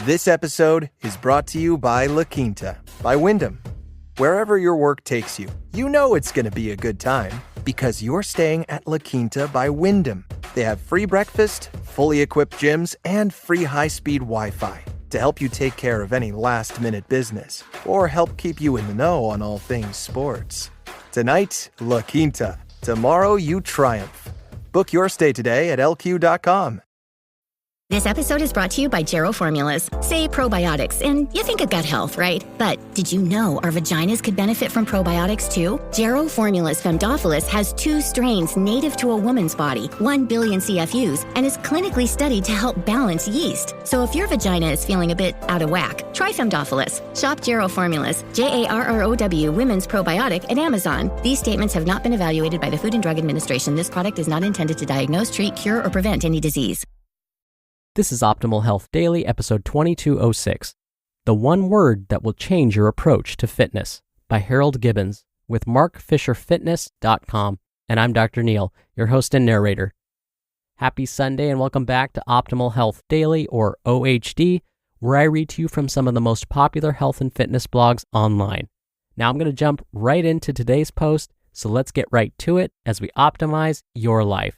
This episode is brought to you by La Quinta by Wyndham. Wherever your work takes you, you know it's going to be a good time because you're staying at La Quinta by Wyndham. They have free breakfast, fully equipped gyms, and free high-speed Wi-Fi to help you take care of any last-minute business or help keep you in the know on all things sports. Tonight, La Quinta. Tomorrow, you triumph. Book your stay today at lq.com. This episode is brought to you by Jarrow Formulas. Say probiotics, and you think of gut health, right? But did you know our vaginas could benefit from probiotics too? Jarrow Formulas Femdophilus has 2 strains native to a woman's body, 1 billion CFUs, and is clinically studied to help balance yeast. So if your vagina is feeling a bit out of whack, try Femdophilus. Shop Jarrow Formulas, Jarrow Women's Probiotic at Amazon. These statements have not been evaluated by the Food and Drug Administration. This product is not intended to diagnose, treat, cure, or prevent any disease. This is Optimal Health Daily, episode 2206, The One Word That Will Change Your Approach to Fitness by Harold Gibbons with markfisherfitness.com. And I'm Dr. Neil, your host and narrator. Happy Sunday and welcome back to Optimal Health Daily, or OHD, where I read to you from some of the most popular health and fitness blogs online. Now I'm going to jump right into today's post, so let's get right to it as we optimize your life.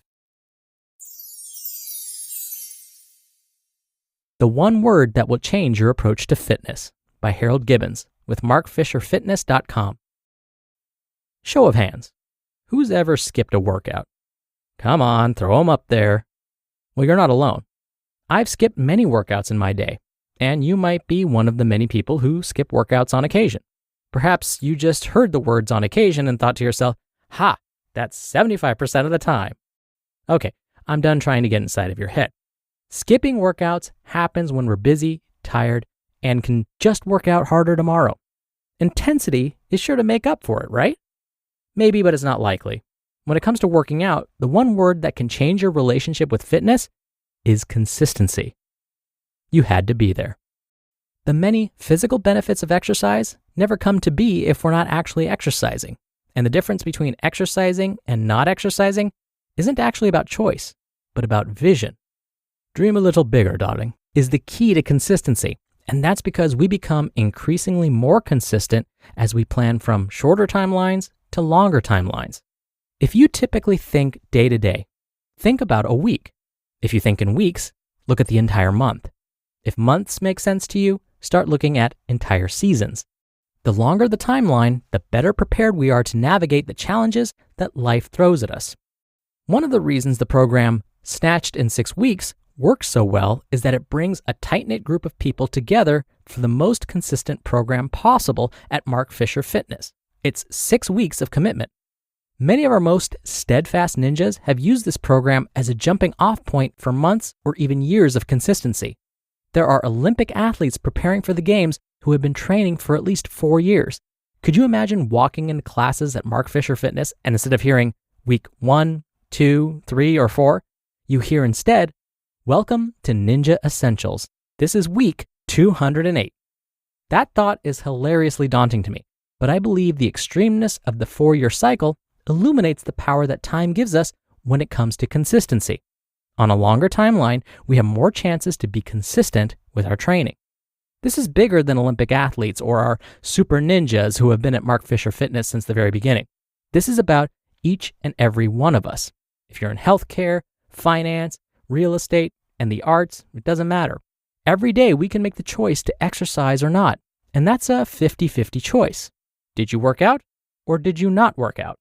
The One Word That Will Change Your Approach to Fitness by Harold Gibbons with markfisherfitness.com. Show of hands. Who's ever skipped a workout? Come on, throw them up there. Well, you're not alone. I've skipped many workouts in my day, and you might be one of the many people who skip workouts on occasion. Perhaps you just heard the words on occasion and thought to yourself, ha, that's 75% of the time. Okay, I'm done trying to get inside of your head. Skipping workouts happens when we're busy, tired, and can just work out harder tomorrow. Intensity is sure to make up for it, right? Maybe, but it's not likely. When it comes to working out, the one word that can change your relationship with fitness is consistency. You had to be there. The many physical benefits of exercise never come to be if we're not actually exercising. And the difference between exercising and not exercising isn't actually about choice, but about vision. Dream a little bigger, darling, is the key to consistency. And that's because we become increasingly more consistent as we plan from shorter timelines to longer timelines. If you typically think day to day, think about a week. If you think in weeks, look at the entire month. If months make sense to you, start looking at entire seasons. The longer the timeline, the better prepared we are to navigate the challenges that life throws at us. One of the reasons the program Snatched in 6 Weeks works so well is that it brings a tight-knit group of people together for the most consistent program possible at Mark Fisher Fitness. It's 6 weeks of commitment. Many of our most steadfast ninjas have used this program as a jumping-off point for months or even years of consistency. There are Olympic athletes preparing for the games who have been training for at least 4 years. Could you imagine walking into classes at Mark Fisher Fitness and instead of hearing week 1, 2, 3, or 4, you hear instead, "Welcome to Ninja Essentials. This is week 208. That thought is hilariously daunting to me, but I believe the extremeness of the 4-year cycle illuminates the power that time gives us when it comes to consistency. On a longer timeline, we have more chances to be consistent with our training. This is bigger than Olympic athletes or our super ninjas who have been at Mark Fisher Fitness since the very beginning. This is about each and every one of us. If you're in healthcare, finance, real estate, and the arts, it doesn't matter. Every day we can make the choice to exercise or not, and that's a 50-50 choice. Did you work out or did you not work out?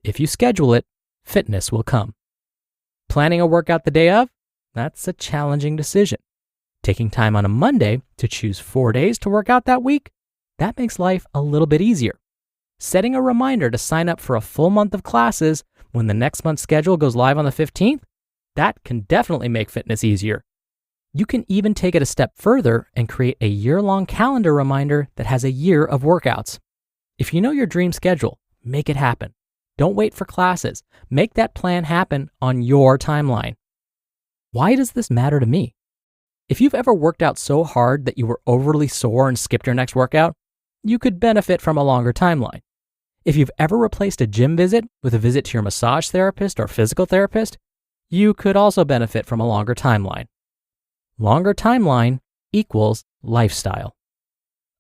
If you schedule it, fitness will come. Planning a workout the day of? That's a challenging decision. Taking time on a Monday to choose 4 days to work out that week? That makes life a little bit easier. Setting a reminder to sign up for a full month of classes when the next month's schedule goes live on the 15th? That can definitely make fitness easier. You can even take it a step further and create a year-long calendar reminder that has a year of workouts. If you know your dream schedule, make it happen. Don't wait for classes. Make that plan happen on your timeline. Why does this matter to me? If you've ever worked out so hard that you were overly sore and skipped your next workout, you could benefit from a longer timeline. If you've ever replaced a gym visit with a visit to your massage therapist or physical therapist, you could also benefit from a longer timeline. Longer timeline equals lifestyle.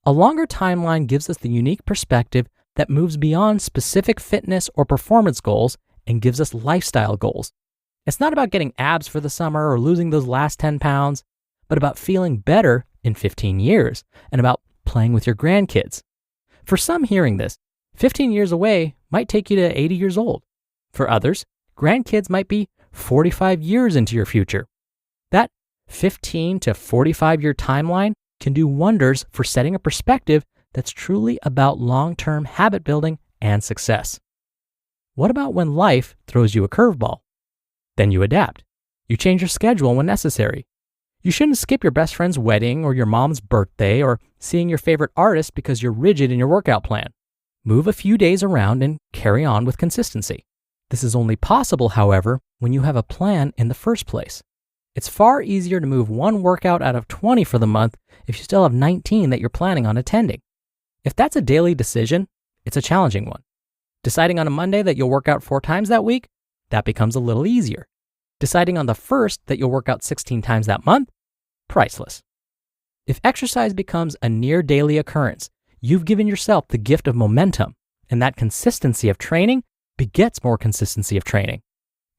A longer timeline gives us the unique perspective that moves beyond specific fitness or performance goals and gives us lifestyle goals. It's not about getting abs for the summer or losing those last 10 pounds, but about feeling better in 15 years and about playing with your grandkids. For some hearing this, 15 years away might take you to 80 years old. For others, grandkids might be 45 years into your future. That 15 to 45-year timeline can do wonders for setting a perspective that's truly about long-term habit building and success. What about when life throws you a curveball? Then you adapt. You change your schedule when necessary. You shouldn't skip your best friend's wedding or your mom's birthday or seeing your favorite artist because you're rigid in your workout plan. Move a few days around and carry on with consistency. This is only possible, however, when you have a plan in the first place. It's far easier to move one workout out of 20 for the month if you still have 19 that you're planning on attending. If that's a daily decision, it's a challenging one. Deciding on a Monday that you'll work out 4 times that week, that becomes a little easier. Deciding on the first that you'll work out 16 times that month, priceless. If exercise becomes a near daily occurrence, you've given yourself the gift of momentum, and that consistency of training begets more consistency of training.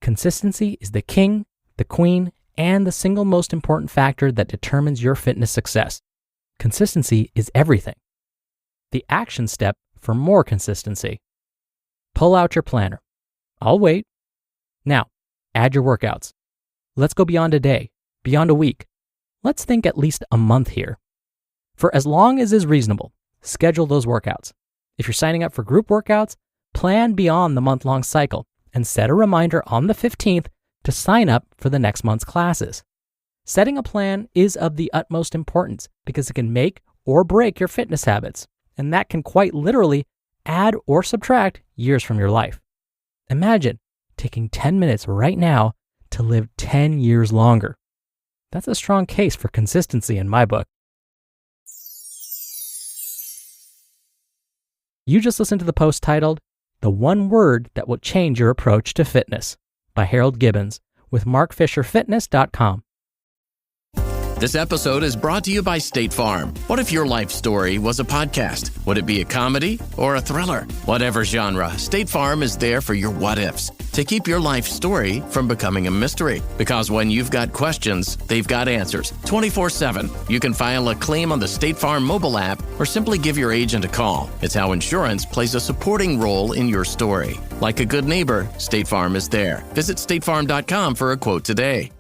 Consistency is the king, the queen, and the single most important factor that determines your fitness success. Consistency is everything. The action step for more consistency. Pull out your planner. I'll wait. Now, add your workouts. Let's go beyond a day, beyond a week. Let's think at least a month here. For as long as is reasonable, schedule those workouts. If you're signing up for group workouts, plan beyond the month-long cycle and set a reminder on the 15th to sign up for the next month's classes. Setting a plan is of the utmost importance because it can make or break your fitness habits, and that can quite literally add or subtract years from your life. Imagine taking 10 minutes right now to live 10 years longer. That's a strong case for consistency in my book. You just listened to the post titled, "The One Word That Will Change Your Approach to Fitness" by Harold Gibbons with markfisherfitness.com. This episode is brought to you by State Farm. What if your life story was a podcast? Would it be a comedy or a thriller? Whatever genre, State Farm is there for your what-ifs to keep your life story from becoming a mystery. Because when you've got questions, they've got answers 24/7. You can file a claim on the State Farm mobile app or simply give your agent a call. It's how insurance plays a supporting role in your story. Like a good neighbor, State Farm is there. Visit statefarm.com for a quote today.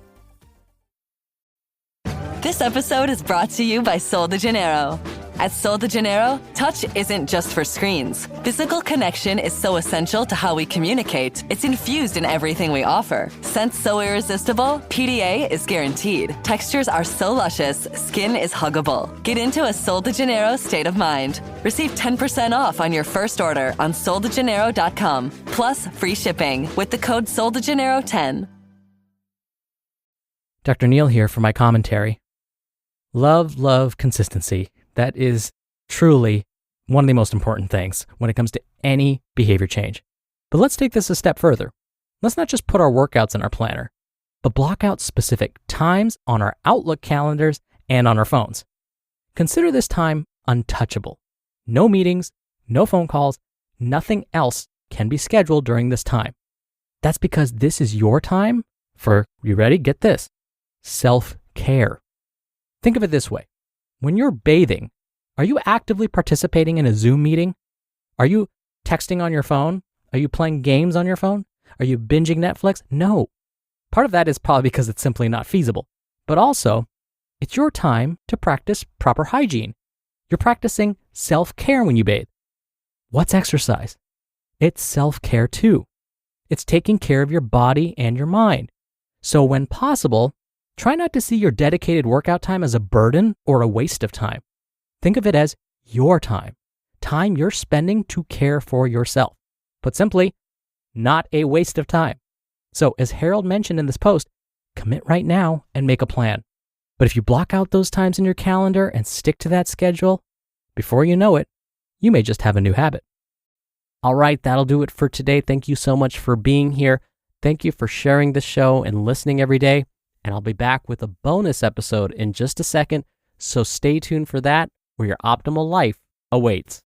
This episode is brought to you by Sol de Janeiro. At Sol de Janeiro, touch isn't just for screens. Physical connection is so essential to how we communicate. It's infused in everything we offer. Scents so irresistible, PDA is guaranteed. Textures are so luscious, skin is huggable. Get into a Sol de Janeiro state of mind. Receive 10% off on your first order on soldejaneiro.com. Plus free shipping with the code SOLDEJaneiro10. Dr. Neil here for my commentary. Love consistency. That is truly one of the most important things when it comes to any behavior change. But let's take this a step further. Let's not just put our workouts in our planner, but block out specific times on our Outlook calendars and on our phones. Consider this time untouchable. No meetings, no phone calls, nothing else can be scheduled during this time. That's because this is your time for, you ready? Get this, self-care. Think of it this way. When you're bathing, are you actively participating in a Zoom meeting? Are you texting on your phone? Are you playing games on your phone? Are you binging Netflix? No. Part of that is probably because it's simply not feasible. But also, it's your time to practice proper hygiene. You're practicing self-care when you bathe. What's exercise? It's self-care too. It's taking care of your body and your mind. So when possible, try not to see your dedicated workout time as a burden or a waste of time. Think of it as your time you're spending to care for yourself. Put simply, not a waste of time. So as Harold mentioned in this post, commit right now and make a plan. But if you block out those times in your calendar and stick to that schedule, before you know it, you may just have a new habit. All right, that'll do it for today. Thank you so much for being here. Thank you for sharing this show and listening every day. And I'll be back with a bonus episode in just a second, So stay tuned for that, where your optimal life awaits.